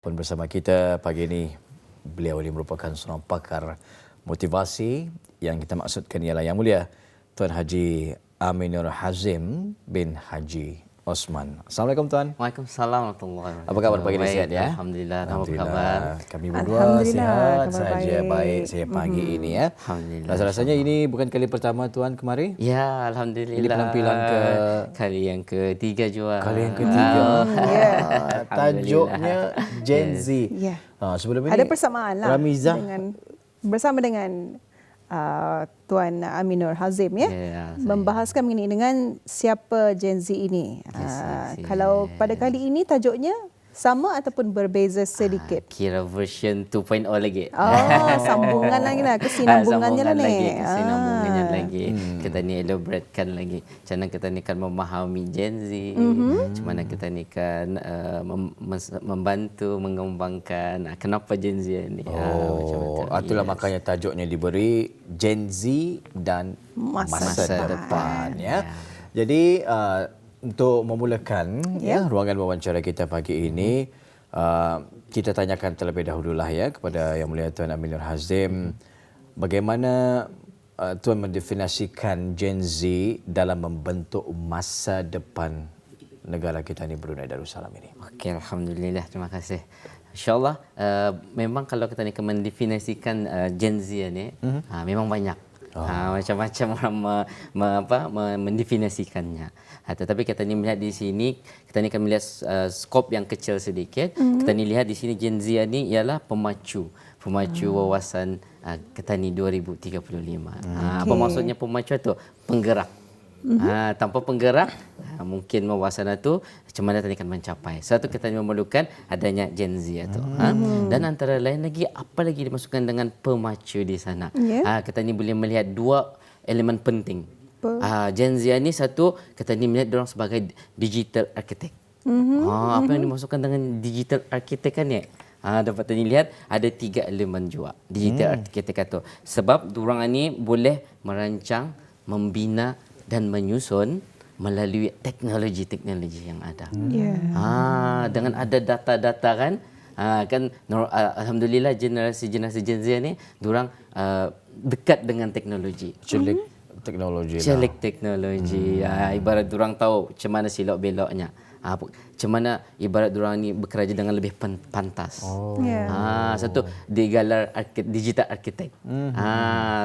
Pun bersama kita pagi ini, beliau ini merupakan seorang pakar motivasi. Yang kita maksudkan ialah Yang Mulia Tuan Haji Aminur Hazim bin Haji Osman. Assalamualaikum Tuan. Waalaikumsalam warahmatullahi wabarakatuh. Apa khabar pagi ini, sihat ya? Alhamdulillah. Apa khabar? Kami berdua sihat saja, baik saya pagi ini ya. Alhamdulillah. Rasa-rasanya ini bukan kali pertama Tuan kemari? Ya, alhamdulillah. Ini penampilan kali yang ketiga juga. Kali yang ketiga. Tajuknya Gen Z. Ya. Sebelum ini ada persamaan lah Ramizah bersama dengan Tuan Aminur Hazim ya, membahaskan mengenai dengan siapa Gen Z ini. Kalau pada kali ini tajuknya sama ataupun berbeza sedikit? Kira version 2.0 lagi. Sambungan lagi lah, kesinambungannya lah ni. Kesinambungannya lagi. Kita ni elaboratekan lagi. Macam mana kita ni kan memahami Gen Z. Macam mana kita ni kan membantu, mengembangkan kenapa Gen Z ni. Itulah makanya tajuknya diberi Gen Z dan masa depan. Ya. Jadi untuk memulakan ruangan wawancara kita pagi ini, kita tanyakan terlebih dahululah ya kepada Yang Mulia Tuan Aminur Hazim, bagaimana Tuan mendefinisikan Gen Z dalam membentuk masa depan negara kita ni, Brunei Darussalam ini. Okey, alhamdulillah, terima kasih. InsyaAllah, memang kalau kita ni mendefinisikan Gen Z ni, memang banyak. Macam-macam orang mendefinisikannya. Tetapi kita ni melihat di sini, kita ni akan melihat skop yang kecil sedikit. Kita ni lihat di sini Gen Z ni ialah pemacu wawasan kita ni 2035. Apa maksudnya pemacu tu? Penggerak. Tanpa penggerak, mungkin wawasan itu macam mana tadi akan mencapai. Satu, kita memerlukan adanya Gen Z itu. Dan antara lain lagi, apa lagi dimasukkan dengan pemacu di sana. Kita ni boleh melihat dua elemen penting. Gen Z ni satu, kita ni melihat diorang sebagai digital architect. Apa yang dimasukkan dengan digital architect kan ni? Dapat tadi lihat ada 3 elemen juga digital architect itu. Sebab diorang ni boleh merancang, membina dan menyusun melalui teknologi-teknologi yang ada. Dengan ada data-data kan, alhamdulillah generasi Gen Z ni diorang dekat dengan teknologi. Celik teknologi. Ibarat diorang tahu macam mana silap beloknya. Macam mana ibarat diorang ni bekerja dengan lebih pantas. Satu digelar digital architect.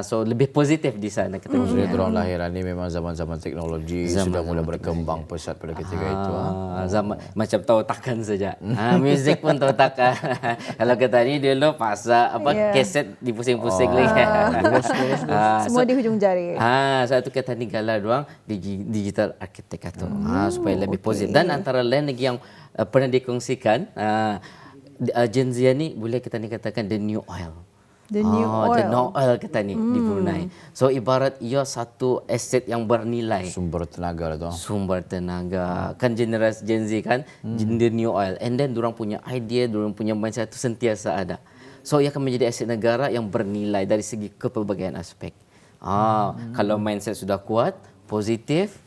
So lebih positif di sana kita. Maksudnya diorang lahiran ni memang zaman-zaman teknologi sudah mula berkembang pesat pada ketika itu. Zaman macam tahu takan saja. Muzik pun tahu takan. Kalau kita ni dulu pasal kaset dipusing-pusing lagi. Semua di hujung jari. Satu kita ni galar diorang digital architect tu. Supaya lebih positif. Dan antara lain lagi yang pernah dikongsikan, Gen Z ni boleh kita ni katakan the new oil. The new oil kita ni di Brunei. So ibarat ia satu aset yang bernilai. Sumber tenaga lah tu. Sumber tenaga. Kan generasi Gen Z kan, the new oil. And then diorang punya idea, diorang punya mindset itu sentiasa ada. So ia akan menjadi aset negara yang bernilai dari segi kepelbagaian aspek. Kalau mindset sudah kuat, positif,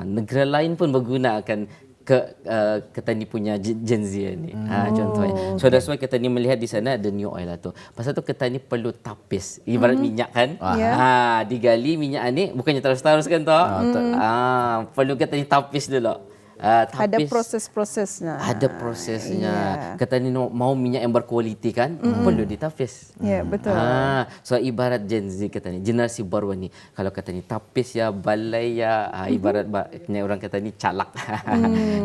negara lain pun menggunakan kita ni punya Gen Z ni. Contohnya. So that's why kita ni melihat di sana ada new oil lah tu. Pasal tu kita ni perlu tapis. Ibarat minyak kan. Digali minyak ni bukannya terus-terus kan tu. Perlu kita ni tapis dulu. Ada proses-prosesnya. Ada prosesnya. Kita ni mau minyak yang berkualiti kan, perlu ditapis. Ya, betul. So ibarat Gen Z kita ni, generasi baru ni, kalau kata ni tapis ya, balai ya, ibarat orang kata ni calak.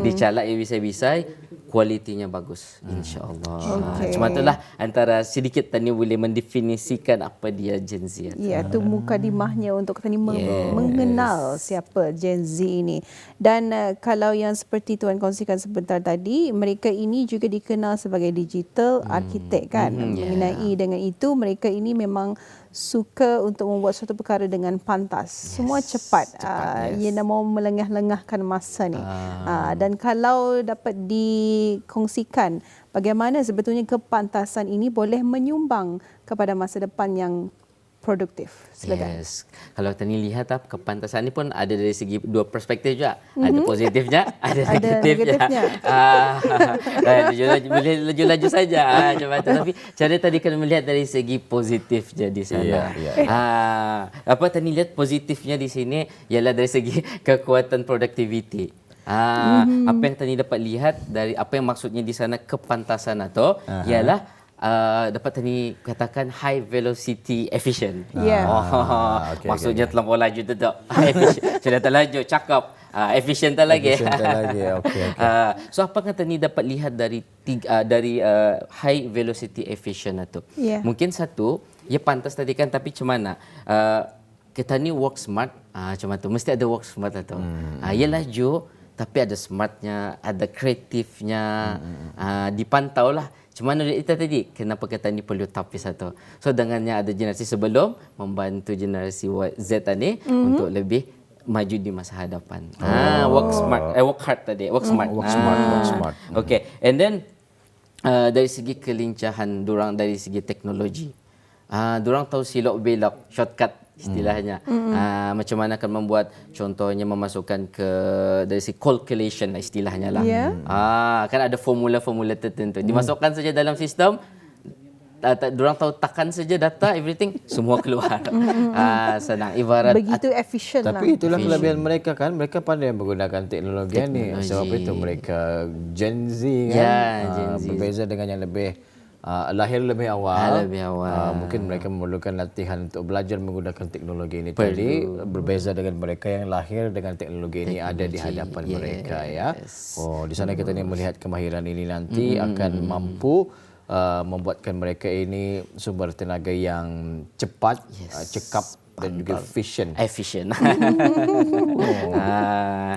Dicalak ya bisa-bisa, kualitinya bagus, insya-Allah. Cuma itulah antara sedikit tadi boleh mendefinisikan apa dia Gen Z. Ya, itu mukadimahnya untuk kita ni mengenal siapa Gen Z ini. Dan kalau yang seperti Tuan kongsikan sebentar tadi, mereka ini juga dikenal sebagai digital architect kan. Mengenai dengan itu, mereka ini memang suka untuk membuat suatu perkara dengan pantas. Semua cepat. Ia nak mau melengah-lengahkan masa ni. Dan kalau dapat dikongsikan bagaimana sebetulnya kepantasan ini boleh menyumbang kepada masa depan yang produktif. Silakan. Yes. Kalau tadi lihat kepantasan ni pun ada dari segi dua perspektif juga. Ada positifnya, ada negatifnya. Boleh laju-laju saja macam tu. Tapi cara tadi kan melihat dari segi positifnya di sana. Apa tadi lihat positifnya di sini ialah dari segi kekuatan productivity. Apa yang tadi dapat lihat dari apa yang maksudnya di sana kepantasan atau ialah dapat tadi katakan high velocity efficient. Maksudnya terlampau laju tu tak. Sudah terlaju cakap. Efficient tak lagi. So apa kata ni dapat lihat dari high velocity efficient itu? Mungkin satu, ia pantas tadi kan, tapi macam mana? Kita ni work smart, macam tu. Mesti ada work smart atau. Ia laju, tapi ada smartnya, ada kreatifnya, dipantau lah. Cuma kita tadi, kenapa kita ni perlu tapis satu. So dengannya ada generasi sebelum membantu generasi Z tadi untuk lebih maju di masa hadapan. Work smart, work hard tadi, work smart. Work smart. Okay, and then dari segi kelincahan durang dari segi teknologi. Durang tahu silok belok, shortcut istilahnya. Macam mana akan membuat, contohnya memasukkan ke dari si calculation lah istilahnya lah. Kan ada formula-formula tertentu. Dimasukkan saja dalam sistem, dorang tahu tekan saja data, everything semua keluar. Senang, ibarat begitu efisien lah. Tapi itulah kelebihan mereka kan, mereka pandai menggunakan teknologi ni. Sebab itu mereka Gen Z kan, berbeza dengan yang lebih lahir lebih awal. Mungkin mereka memerlukan latihan untuk belajar menggunakan teknologi ini tadi, berbeza dengan mereka yang lahir dengan teknologi ini ada di hadapan mereka ya. Di sana kita ni melihat kemahiran ini nanti akan mampu membuatkan mereka ini sumber tenaga yang cepat, cekap dan juga efisien.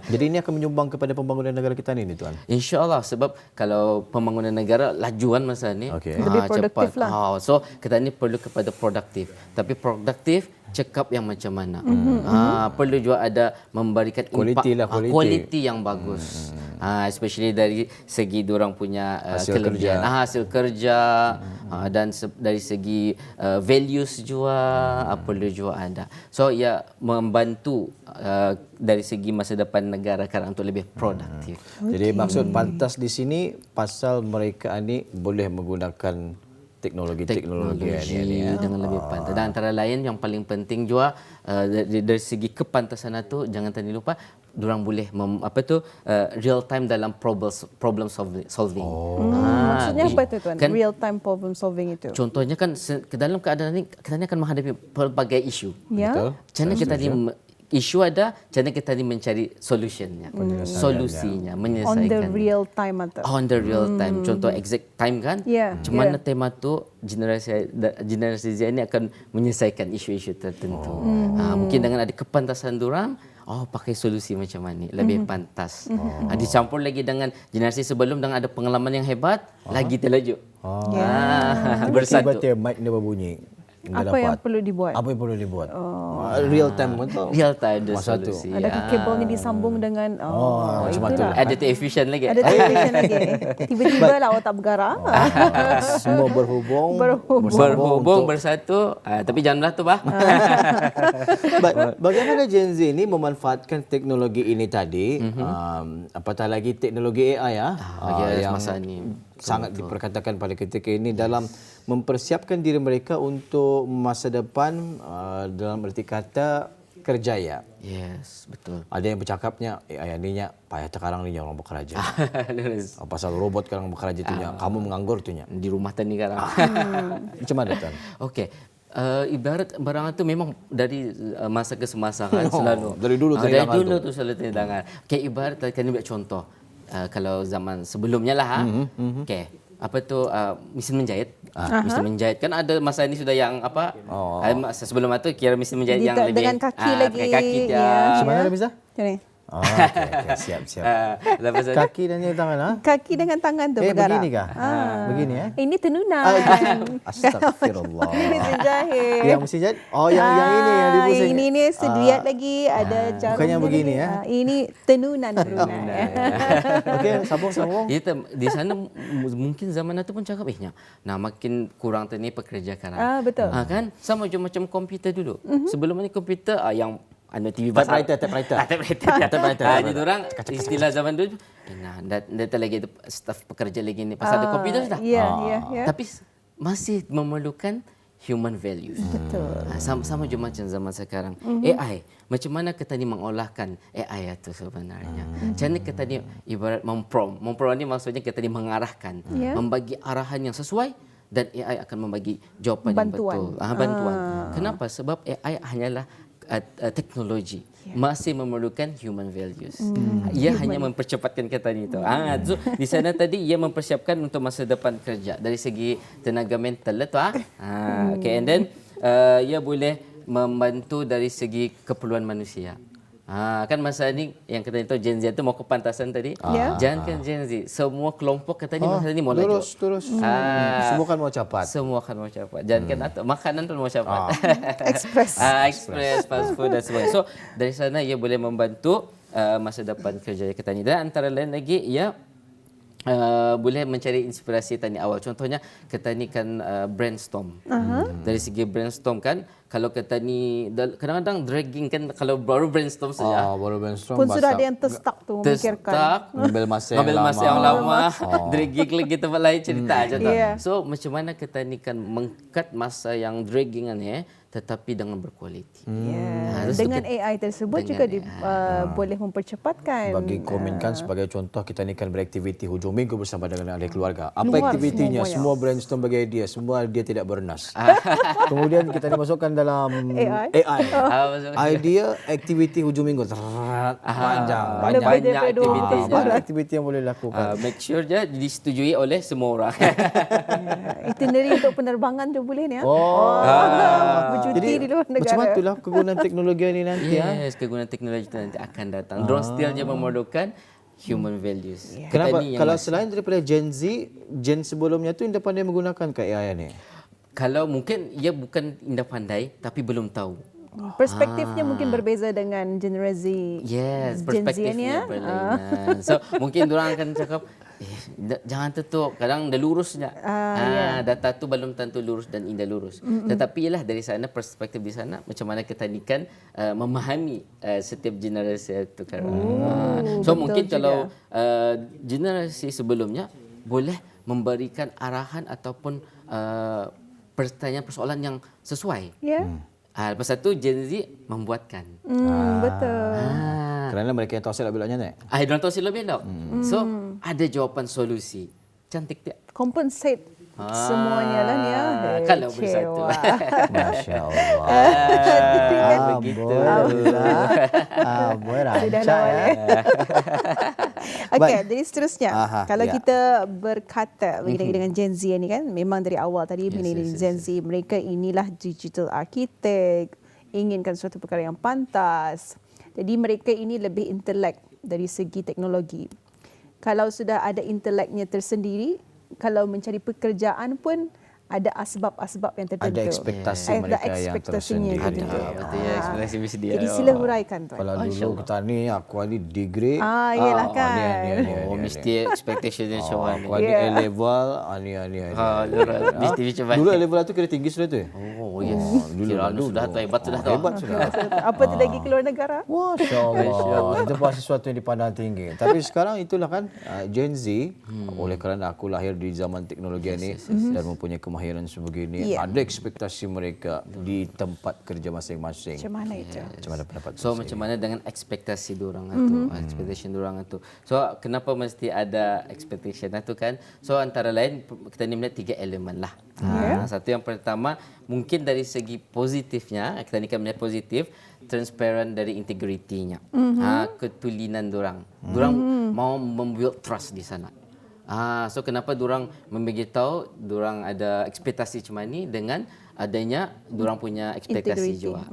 Jadi ini akan menyumbang kepada pembangunan negara kita ni tuan. InsyaAllah, sebab kalau pembangunan negara lajuan masa ni lebih produktif cepat lah. So kita ni perlu kepada produktif. Tapi produktif cekap yang macam mana. Perlu juga ada memberikan quality yang bagus. Especially dari segi diorang punya kelebihan hasil kerja dan dari segi values juga perlu juga ada. So ia membantu dari segi masa depan negara kan untuk lebih produktif. Jadi maksud pantas di sini pasal mereka ni boleh menggunakan teknologi ini dengan lebih pantas. Dan antara lain yang paling penting juga dari segi kepantasan itu, jangan tadi lupa diorang boleh real time dalam problem solving. Maksudnya apa itu tuan? Real time problem solving itu. Contohnya kan ke dalam keadaan ini kita ni akan menghadapi pelbagai isu. Betul. Macam mana kita ni isu ada, macam mana kita ni mencari solusinya, solusinya, menyelesaikan. On the real time atau? On the real time. Contoh exact time kan? Macam mana tema tu generasi Z ini akan menyelesaikan isu-isu tertentu. Mungkin dengan ada kepantasan diorang, pakai solusi macam mana lebih pantas. Dicampur lagi dengan generasi sebelum dengan ada pengalaman yang hebat, lagi terlaju. Bersatu. Tiba-tiba mic dia berbunyi. Apa yang perlu dibuat? Real time betul. Real time ada solusi. Adakah kabelnya disambung dengan macam tu. Ada efisien lagi. Tiba-tiba lah otak bergerak. Semua berhubung, bersatu. Tapi janganlah tu Bagaimana Gen Z ini memanfaatkan teknologi ini tadi? Apatah lagi teknologi AI yang masa ni sangat diperkatakan pada ketika ini dalam mempersiapkan diri mereka untuk masa depan dalam erti kata kerjaya. Yes, betul. Ada yang bercakapnya AI ni payah sekarang ni orang bekerja. Pasal robot sekarang bekerja tu kamu menganggur tu di rumah tani sekarang. Macam mana tuan? Okey. Ibarat barang itu memang dari masa ke semasa kan selalu. Dari dulu tu selalu terhidangan. Okey, ibarat kan ambil contoh. Kalau zaman sebelumnya lah okey, apa tu mesin menjahit. Mesin menjahit kan ada masa ini sudah yang masa sebelum itu kira mesin menjahit yang lebih dengan kaki lagi. Kaki dia. Macam mana bisa? Macam ni. Okey, siap. Lepas tu Kaki dan tangan Kaki dengan tangan tu bergerak. begini kah? Begini Ini tenunan. Astagfirullah. Mesin jahit. Yang mesin jahit? Oh, yang ini yang dipusing. Ini ni sediat lagi ada cara. bukan yang begini, ya? Ini tenunan Brunei. Okey, sambung. di sana mungkin zaman itu pun cakap nah makin kurang tu ni pekerja sekarang. Betul. Kan sama je macam komputer dulu. Sebelum ni komputer yang TV besar. Typewriter. Typewriter. Jadi orang istilah zaman dulu data lagi staf pekerja lagi ni pasal ada komputer sudah. Ya. Tapi masih memerlukan human values. Betul. Sama je macam zaman sekarang. AI, macam mana kita ni mengolahkan AI itu sebenarnya. Macam mana kita ni ibarat memprom ni maksudnya kita ni mengarahkan, membagi arahan yang sesuai dan AI akan membagi jawapan yang betul. Bantuan. Kenapa? Sebab AI hanyalah teknologi, masih memerlukan human values. Ia hanya mempercepatkan kita ni tu. So di sana tadi ia mempersiapkan untuk masa depan kerja dari segi tenaga mental lah tu. Okay, and then ia boleh membantu dari segi keperluan manusia. Kan masa ni yang kita tahu Gen Z tu mau kepantasan tadi. Jangan kan Gen Z, semua kelompok kata ni masa ni mau laju. Terus. Semua kan mau cepat. Jangan kan atau makanan pun mau cepat. Express. Express, fast food dan sebagainya. So dari sana ia boleh membantu masa depan kerja kita ni. Dan antara lain lagi ia boleh mencari inspirasi tadi awal. Contohnya kita ni kan brainstorm. Dari segi brainstorm kan, kalau kita ni kadang-kadang dragging kan, kalau baru brainstorm saja. Baru brainstorm Pun sudah ada yang terstuck tu memikirkan. Ngambil masa yang lama. Dragging lagi tempat lain cerita aja tak. Yeah. So macam mana kita ni kan mengkat masa yang draggingan tetapi dengan berkualiti. Dengan AI tersebut juga boleh mempercepatkan. Bagi komenkan sebagai contoh, kita ni kan beraktiviti hujung minggu bersama dengan ahli keluarga. Apa Luar aktivitinya? semuanya. Semua brainstorm bagi idea. Semua dia tidak bernas. Kemudian kita ni masukkan dalam AI. Idea aktiviti hujung minggu. Panjang. Banyak aktiviti. Banyak aktiviti yang boleh lakukan. Make sure je disetujui oleh semua orang. Itinerary untuk penerbangan tu boleh ni. Bercuti Jadi di luar negara. macam itulah kegunaan teknologi ini nanti. Yes, kegunaan teknologi itu nanti akan datang. Drone still je memerlukan human values. Kenapa? Kalau selain daripada Gen Z, Gen sebelumnya tu indah pandai menggunakan ke AI ni? Kalau mungkin ia bukan indah pandai tapi belum tahu. Perspektifnya mungkin berbeza dengan generasi Yes, Gen Z ni. perspektifnya berlainan. So mungkin orang akan cakap jangan tutup, kadang dah lurus je. Data tu belum tentu lurus dan indah lurus. Tetapi ialah dari sana, perspektif di sana macam mana kita ni kan memahami setiap generasi itu kan. So mungkin juga, kalau generasi sebelumnya boleh memberikan arahan ataupun pertanyaan persoalan yang sesuai. Lepas itu Gen Z membuatkan. Betul. Kerana mereka yang tahu silap belaknya ni. Diorang tahu silap belok. So ada jawapan solusi. Cantik tak? Compensate semuanya lah ni. Kalau bersatu. Masya Allah. Begitu. Boleh rancak ya. Okey, jadi seterusnya. Kalau ya. kita berkata dengan Gen Z ni kan, memang dari awal tadi Gen Z, mereka inilah digital architect, inginkan suatu perkara yang pantas. Jadi mereka ini lebih intelek dari segi teknologi. Kalau sudah ada inteleknya tersendiri, kalau mencari pekerjaan pun ada asbab-asbab yang tertentu. Ada ekspektasi mereka yang tersendiri. Betul ya, ekspektasi mesti dia. Jadi sila huraikan tuan. Kalau dulu kita ni, aku ni degree. Yelah kan. Mesti expectation dia macam mana. Aku ni A-level, ni. Mesti macam mana. Dulu A-level tu kira tinggi sudah tu. Oh yes. Dulu sudah tu hebat sudah tu. Hebat sudah. Apa tu lagi keluar negara? Masya Allah. Itu pun sesuatu yang dipandang tinggi. Tapi sekarang itulah kan Gen Z, oleh kerana aku lahir di zaman teknologi ini dan mempunyai kemahiran sebegini, ada ekspektasi mereka di tempat kerja masing-masing. Macam mana itu? Macam mana pendapat So macam mana dengan ekspektasi diorang itu, expectation diorang itu. So kenapa mesti ada expectation itu kan? So antara lain kita ni melihat 3 elemen lah. Satu yang pertama mungkin dari segi positifnya, kita ni kan melihat positif, transparent dari integritinya. Ketulinan diorang. Diorang mau membuild trust di sana. So kenapa diorang memberitahu diorang ada ekspektasi macam ni dengan adanya diorang punya ekspektasi juga,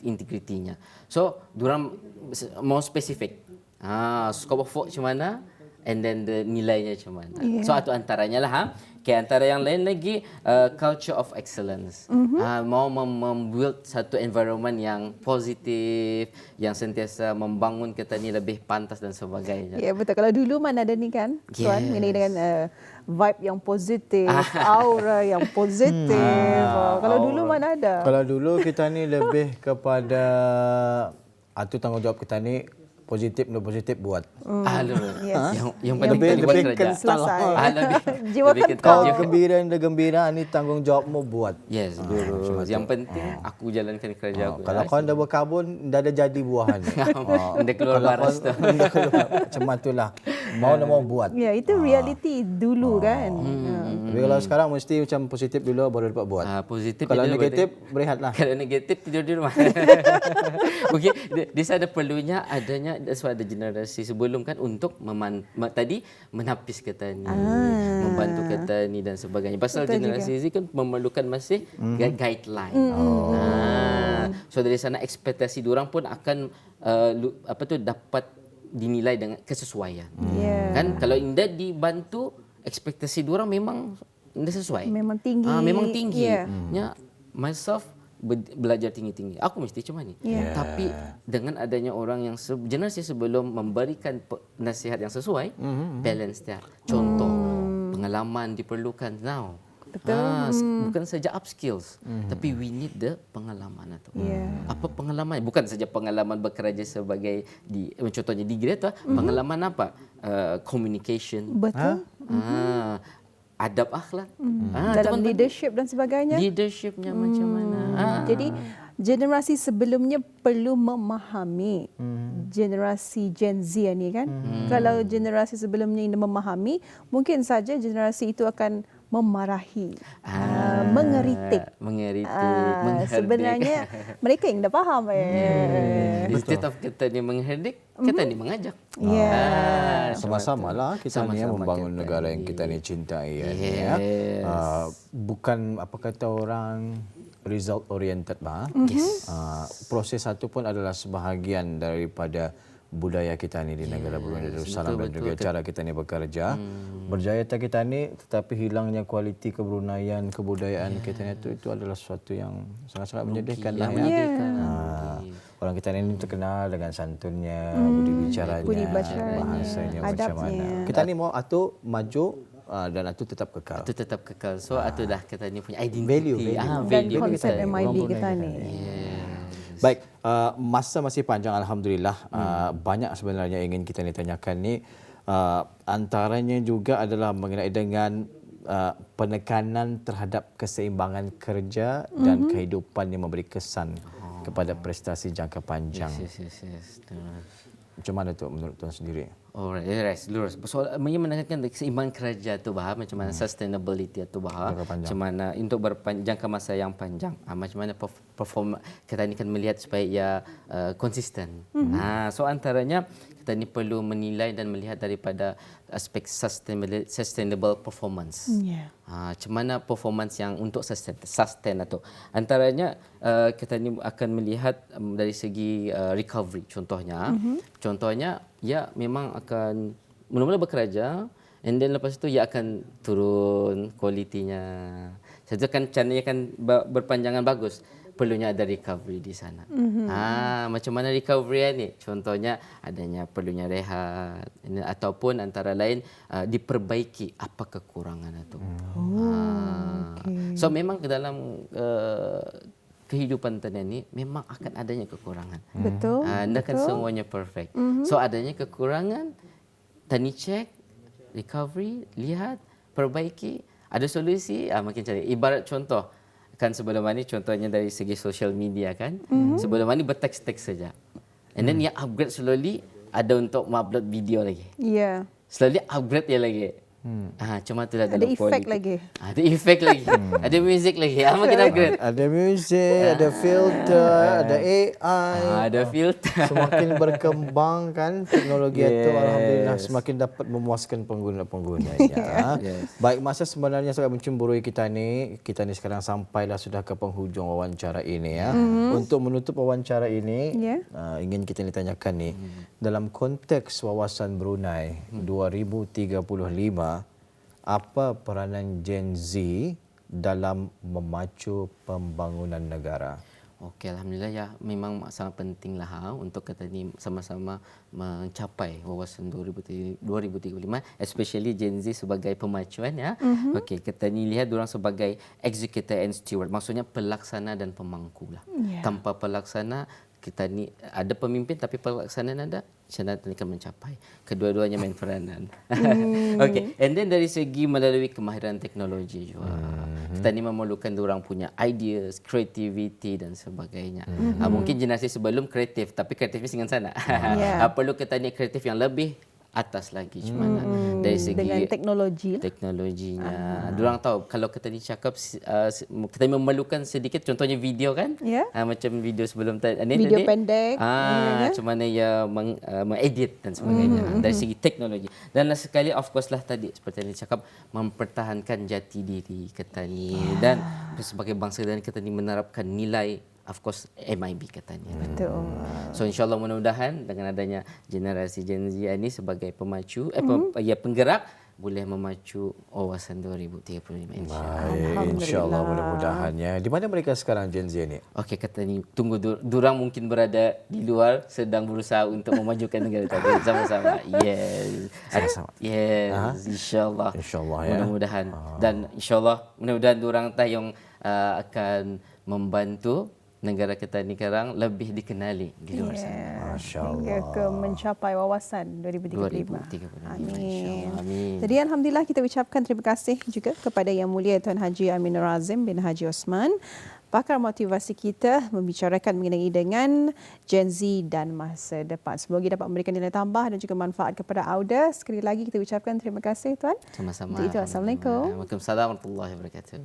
integritinya. So diorang mau spesifik. Scope of work macam mana, and then the nilainya macam mana. So itu antaranya lah. Okay, antara yang lain lagi culture of excellence. Mau membuild satu environment yang positif, yang sentiasa membangun kita ni lebih pantas dan sebagainya. Ya, betul. Kalau dulu mana ada ni kan, Tuan, ini dengan vibe yang positif, aura yang positif. Kalau dulu mana ada? Kalau dulu kita ni lebih kepada itu tanggungjawab kita ni positif buat. Yang pada kita buat kerja. Jiwa Kau gembira ni tanggungjawabmu buat. Yes, lurus. Yang penting aku jalankan kerja aku. Kalau kau dah berkabun, dah ada jadi buahan. Dah keluar baras tu. Macam itulah. Mau buat. Ya, itu reality dulu kan. Tapi kalau sekarang mesti macam positif dulu baru dapat buat. Positif. Kalau negatif berehatlah. Kalau negatif tidur di rumah. Okey, di sana perlunya adanya sebab ada generasi sebelum kan untuk tadi menapis kata ni, membantu kata ni dan sebagainya. Pasal betul generasi Z kan memerlukan masih guideline. So dari sana ekspektasi diorang pun akan dapat dinilai dengan kesesuaian. Kan kalau indah dibantu ekspektasi diorang memang sesuai. Memang tinggi. Memang tinggi. Ya, myself belajar tinggi-tinggi. Aku mesti macam ni. Tapi dengan adanya orang yang generasi sebelum memberikan nasihat yang sesuai, balance dia. Contoh, pengalaman diperlukan now. Betul. Bukan saja up skills, tapi we need the pengalaman itu. Apa pengalaman? Bukan saja pengalaman bekerja sebagai contohnya di Greta, pengalaman apa? Communication. Betul. Adab akhlak. Dalam leadership dan sebagainya. Leadershipnya macam mana? Jadi generasi sebelumnya perlu memahami generasi Gen Z ni kan. Kalau generasi sebelumnya ini memahami, mungkin saja generasi itu akan memarahi, mengeritik. Sebenarnya mereka yang dah faham. Instead of kita ni mengherdik, kita ni mengajak. Sama-sama lah kita ni membangun negara yang kita ni cintai. Bukan apa kata orang result oriented bah. Proses satu pun adalah sebahagian daripada budaya kita ni di negara Brunei Darussalam dan juga cara kita ni bekerja. Berjaya kita ni tetapi hilangnya kualiti kebrunaian, kebudayaan kita ni itu adalah sesuatu yang sangat-sangat menyedihkan lah ya. Orang kita ni terkenal dengan santunnya, budi bicaranya, bahasanya macam mana. Kita ni mau maju dan itu tetap kekal. Itu tetap kekal. So itu dah kita ni punya identity. Dan konsep MIB kita ni. Baik, masa masih panjang alhamdulillah. Banyak sebenarnya ingin kita ni tanyakan ni. Antaranya juga adalah mengenai dengan penekanan terhadap keseimbangan kerja dan kehidupan yang memberi kesan kepada prestasi jangka panjang. Yes. Macam mana tu menurut tuan sendiri? Alright, lurus. Soal menekankan keseimbangan kerja tu macam mana sustainability tu macam mana untuk jangka masa yang panjang. Macam mana perform kita ni kan melihat supaya ia konsisten. So antaranya kita ni perlu menilai dan melihat daripada aspek sustainable performance. Macam mana performance yang untuk sustain atau antaranya kita ni akan melihat dari segi recovery contohnya ya memang akan mula-mula bekerja and then lepas itu ia akan turun kualitinya. Saja kan caranya kan berpanjangan bagus. Perlunya ada recovery di sana. Macam mana recovery ni? Contohnya adanya perlunya rehat ataupun antara lain diperbaiki apa kekurangan itu. So memang ke dalam kehidupan tadi ni memang akan adanya kekurangan. Betul. Anda kan semuanya perfect. So adanya kekurangan, tani check, recovery, lihat, perbaiki, ada solusi, makin cari. Ibarat contoh kan sebelum ni contohnya dari segi social media kan. Sebelum ni berteks-teks saja. And then upgrade slowly ada untuk upload video lagi. Slowly upgrade dia lagi. Cuma itulah Ada dalam efek politik. lagi. Ada efek lagi. Ada music lagi. Makin upgrade. Ada music, ada filter, ada AI. Ada filter. Semakin berkembang kan teknologi itu, alhamdulillah semakin dapat memuaskan pengguna-penggunanya. Baik, masa sebenarnya sangat mencemburui kita ni sekarang sampailah sudah ke penghujung wawancara ini ya. Untuk menutup wawancara ini, ingin kita ditanyakan ni, dalam konteks wawasan Brunei 2035, apa peranan Gen Z dalam memacu pembangunan negara? Okey, alhamdulillah ya, memang sangat pentinglah untuk kita ni sama-sama mencapai wawasan 2035, especially Gen Z sebagai pemacuan ya. Okey, kita ni lihat diorang sebagai executor and steward, maksudnya pelaksana dan pemangkulah. Tanpa pelaksana kita ni ada pemimpin tapi pelaksanaan ada, macam mana akan mencapai. Kedua-duanya main peranan. Okey, and then dari segi melalui kemahiran teknologi juga. Kita ni memerlukan diorang punya ideas, creativity dan sebagainya. Mungkin generasi sebelum kreatif tapi kreatifnya dengan sana. Perlu kita ni kreatif yang lebih atas lagi macam mana dari segi dengan teknologinya. Diorang tahu kalau kita ni cakap kita memerlukan sedikit contohnya video kan? Macam video sebelum video pendek. Macam mana ia mengedit dan sebagainya dari segi teknologi. Dan sekali of course lah tadi seperti yang cakap mempertahankan jati diri kita ni dan sebagai bangsa dan kita ni menerapkan nilai of course MIB katanya. Betul. So insyaallah mudah-mudahan dengan adanya generasi Gen Z ini sebagai pemacu penggerak boleh memacu wawasan 2035 insyaallah. Insyaallah mudah-mudahan ya. Di mana mereka sekarang Gen Z ni? Okey, kata ni tunggu durang mungkin berada di luar sedang berusaha untuk memajukan negara tadi sama-sama. Yes. Sama-sama. Yes, insyaallah. Insyaallah ya. Mudah-mudahan dan insyaallah mudah-mudahan durang yang akan membantu negara kita ni sekarang lebih dikenali di luar sana. Masya-Allah. Hingga ke mencapai wawasan 2035. Amin. Amin. Jadi alhamdulillah kita ucapkan terima kasih juga kepada Yang Mulia Tuan Haji Aminur Azim bin Haji Osman, pakar motivasi kita membicarakan mengenai dengan Gen Z dan masa depan. Semoga dapat memberikan nilai tambah dan juga manfaat kepada Auda. Sekali lagi kita ucapkan terima kasih Tuan. Sama-sama. Untuk itu, Assalamualaikum. Waalaikumsalam warahmatullahi wabarakatuh.